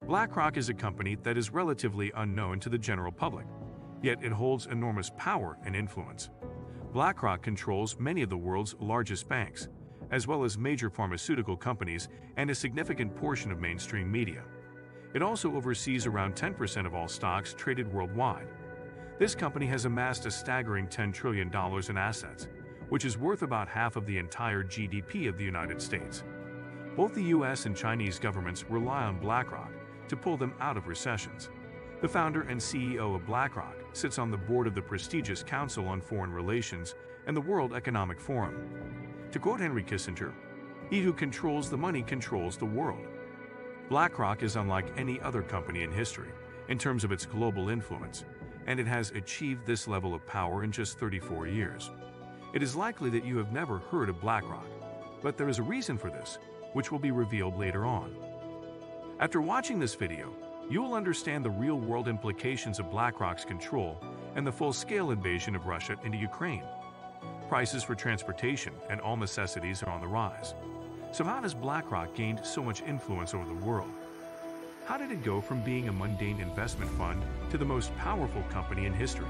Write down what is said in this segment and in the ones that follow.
BlackRock is a company that is relatively unknown to the general public, yet it holds enormous power and influence. BlackRock controls many of the world's largest banks, as well as major pharmaceutical companies and a significant portion of mainstream media. It also oversees around 10% of all stocks traded worldwide. This company has amassed a staggering $10 trillion in assets, which is worth about half of the entire GDP of the United States. Both the US and Chinese governments rely on BlackRock to pull them out of recessions. The founder and CEO of BlackRock sits on the board of the prestigious Council on Foreign Relations and the World Economic Forum. To quote Henry Kissinger, "He who controls the money controls the world." BlackRock is unlike any other company in history in terms of its global influence, and it has achieved this level of power in just 34 years. It is likely that you have never heard of BlackRock, but there is a reason for this, which will be revealed later on. After watching this video, you will understand the real-world implications of BlackRock's control and the full-scale invasion of Russia into Ukraine. Prices for transportation and all necessities are on the rise. So how has BlackRock gained so much influence over the world? How did it go from being a mundane investment fund to the most powerful company in history?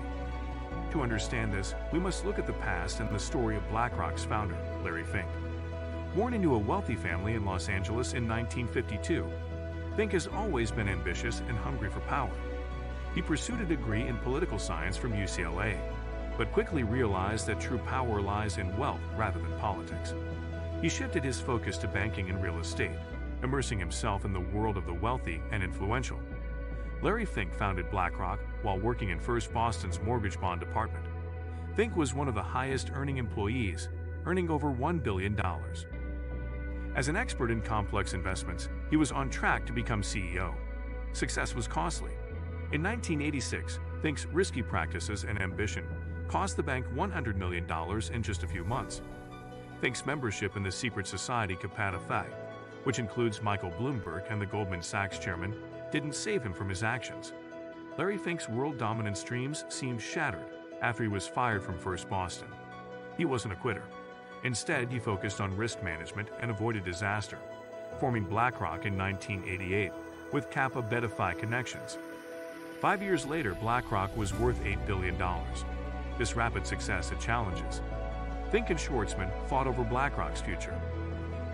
To understand this, we must look at the past and the story of BlackRock's founder, Larry Fink. Born into a wealthy family in Los Angeles in 1952, Fink has always been ambitious and hungry for power. He pursued a degree in political science from UCLA, but quickly realized that true power lies in wealth rather than politics. He shifted his focus to banking and real estate, immersing himself in the world of the wealthy and influential. Larry Fink founded BlackRock while working in First Boston's mortgage bond department. Fink was one of the highest-earning employees, earning over $1 billion. As an expert in complex investments, he was on track to become CEO. Success was costly. In 1986, Fink's risky practices and ambition cost the bank $100 million in just a few months. Fink's membership in the secret society Kappa Phi, which includes Michael Bloomberg and the Goldman Sachs chairman, didn't save him from his actions. Larry Fink's world dominance dreams seemed shattered after he was fired from First Boston. He wasn't a quitter. Instead, he focused on risk management and avoided disaster, forming BlackRock in 1988 with Kappa Beta Phi connections. 5 years later, BlackRock was worth $8 billion. This rapid success had challenges. Fink and Schwartzman fought over BlackRock's future.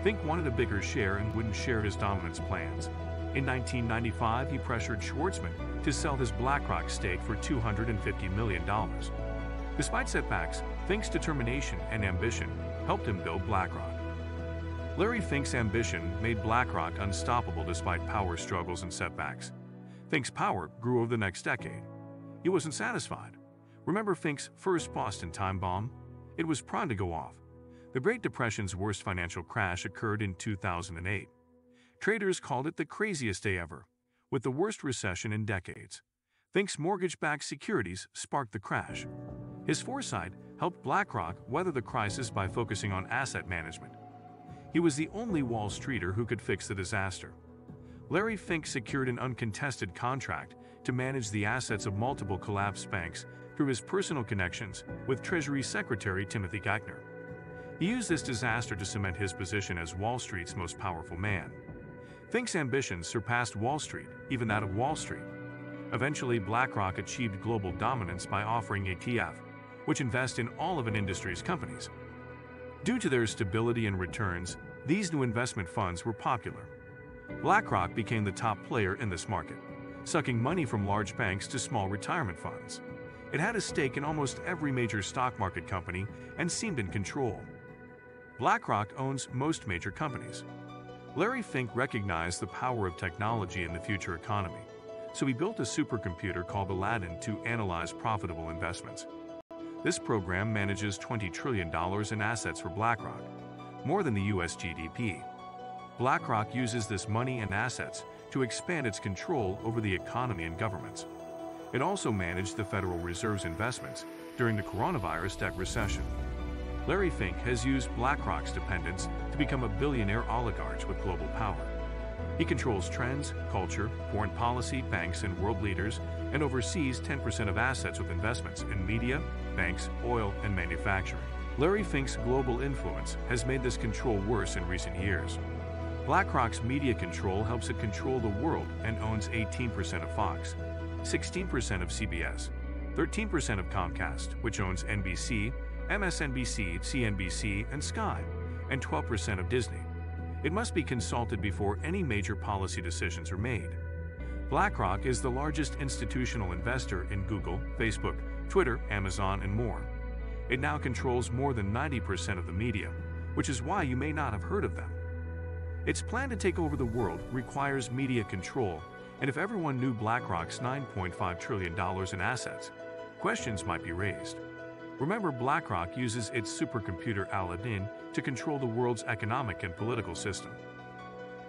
Fink wanted a bigger share and wouldn't share his dominance plans. In 1995, he pressured Schwartzman to sell his BlackRock stake for $250 million. Despite setbacks, Fink's determination and ambition helped him build BlackRock. Larry Fink's ambition made BlackRock unstoppable despite power struggles and setbacks. Fink's power grew over the next decade. He wasn't satisfied. Remember Fink's first Boston time bomb? It was primed to go off. The Great Depression's worst financial crash occurred in 2008. Traders called it the craziest day ever, with the worst recession in decades. Fink's mortgage-backed securities sparked the crash. His foresight helped BlackRock weather the crisis by focusing on asset management. He was the only Wall Streeter who could fix the disaster. Larry Fink secured an uncontested contract to manage the assets of multiple collapsed banks through his personal connections with Treasury Secretary Timothy Geithner. He used this disaster to cement his position as Wall Street's most powerful man. Fink's ambitions surpassed Wall Street, even that of Wall Street. Eventually, BlackRock achieved global dominance by offering ETF, which invest in all of an industry's companies. Due to their stability and returns, these new investment funds were popular. BlackRock became the top player in this market, sucking money from large banks to small retirement funds. It had a stake in almost every major stock market company and seemed in control. BlackRock owns most major companies. Larry Fink recognized the power of technology in the future economy, so he built a supercomputer called Aladdin to analyze profitable investments. This program manages $20 trillion in assets for BlackRock, more than the US GDP. BlackRock uses this money and assets to expand its control over the economy and governments. It also managed the Federal Reserve's investments during the coronavirus debt recession. Larry Fink has used BlackRock's dependents to become a billionaire oligarch with global power. He controls trends, culture, foreign policy, banks, and world leaders, and oversees 10% of assets with investments in media, banks, oil, and manufacturing. Larry Fink's global influence has made this control worse in recent years. BlackRock's media control helps it control the world and owns 18% of Fox, 16% of CBS, 13% of Comcast, which owns NBC, MSNBC, CNBC, and Sky, and 12% of Disney. It must be consulted before any major policy decisions are made. BlackRock is the largest institutional investor in Google, Facebook, Twitter, Amazon, and more. It now controls more than 90% of the media, which is why you may not have heard of them. Its plan to take over the world requires media control, and if everyone knew BlackRock's $9.5 trillion in assets, questions might be raised. Remember, BlackRock uses its supercomputer Aladdin to control the world's economic and political system.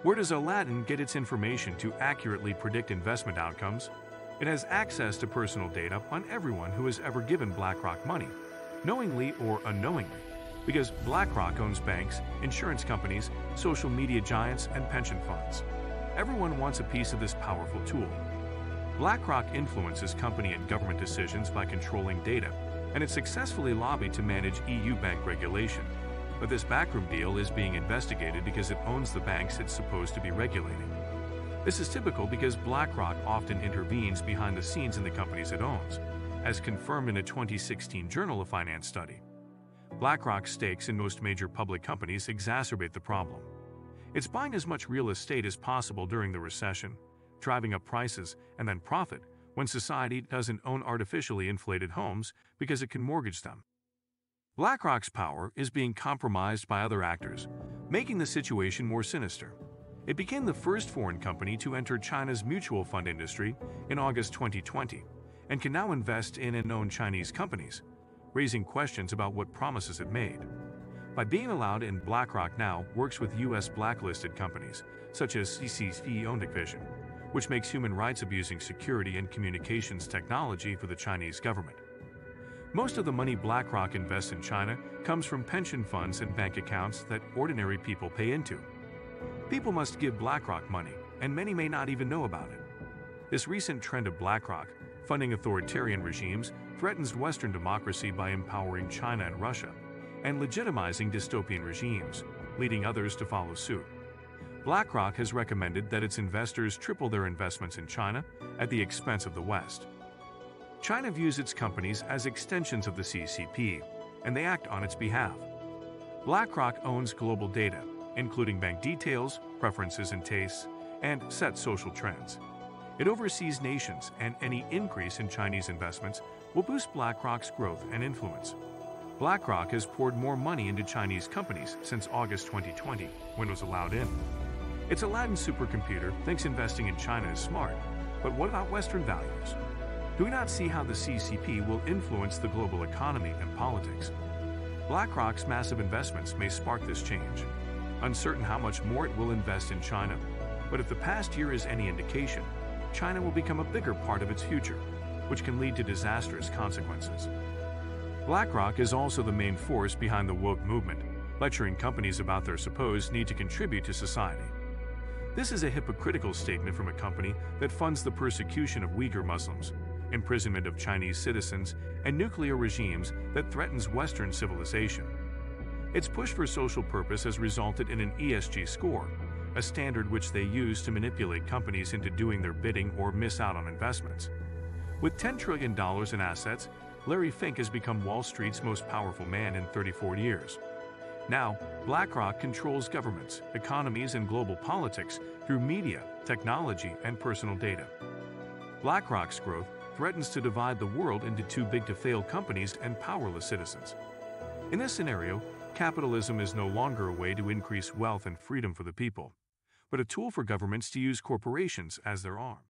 Where does Aladdin get its information to accurately predict investment outcomes? It has access to personal data on everyone who has ever given BlackRock money, knowingly or unknowingly, because BlackRock owns banks, insurance companies, social media giants, and pension funds. Everyone wants a piece of this powerful tool. BlackRock influences company and government decisions by controlling data, and it successfully lobbied to manage EU bank regulation. But this backroom deal is being investigated because it owns the banks it's supposed to be regulating. This is typical because BlackRock often intervenes behind the scenes in the companies it owns, as confirmed in a 2016 Journal of Finance study. BlackRock's stakes in most major public companies exacerbate the problem. It's buying as much real estate as possible during the recession, driving up prices and then profit when society doesn't own artificially inflated homes because it can mortgage them. BlackRock's power is being compromised by other actors, making the situation more sinister. It became the first foreign company to enter China's mutual fund industry in August 2020 and can now invest in and own Chinese companies, raising questions about what promises it made. By being allowed in, BlackRock now works with U.S. blacklisted companies, such as CCP-owned Division, which makes human rights abusing security and communications technology for the Chinese government. Most of the money BlackRock invests in China comes from pension funds and bank accounts that ordinary people pay into. People must give BlackRock money, and many may not even know about it. This recent trend of BlackRock funding authoritarian regimes threatens Western democracy by empowering China and Russia, and legitimizing dystopian regimes, leading others to follow suit. BlackRock has recommended that its investors triple their investments in China at the expense of the West. China views its companies as extensions of the CCP, and they act on its behalf. BlackRock owns global data, including bank details, preferences and tastes, and set social trends. It oversees nations, and any increase in Chinese investments will boost BlackRock's growth and influence. BlackRock has poured more money into Chinese companies since August 2020, when it was allowed in. Its Aladdin supercomputer thinks investing in China is smart, but what about Western values? Do we not see how the CCP will influence the global economy and politics? BlackRock's massive investments may spark this change. Uncertain how much more it will invest in China, but if the past year is any indication, China will become a bigger part of its future, which can lead to disastrous consequences. BlackRock is also the main force behind the woke movement, lecturing companies about their supposed need to contribute to society. This is a hypocritical statement from a company that funds the persecution of Uyghur Muslims, imprisonment of Chinese citizens, and nuclear regimes that threatens Western civilization. Its push for social purpose has resulted in an ESG score, a standard which they use to manipulate companies into doing their bidding or miss out on investments. With $10 trillion in assets, Larry Fink has become Wall Street's most powerful man in 34 years. Now, BlackRock controls governments, economies, and global politics through media, technology, and personal data. BlackRock's growth threatens to divide the world into too big to fail companies and powerless citizens. In this scenario, capitalism is no longer a way to increase wealth and freedom for the people, but a tool for governments to use corporations as their arm.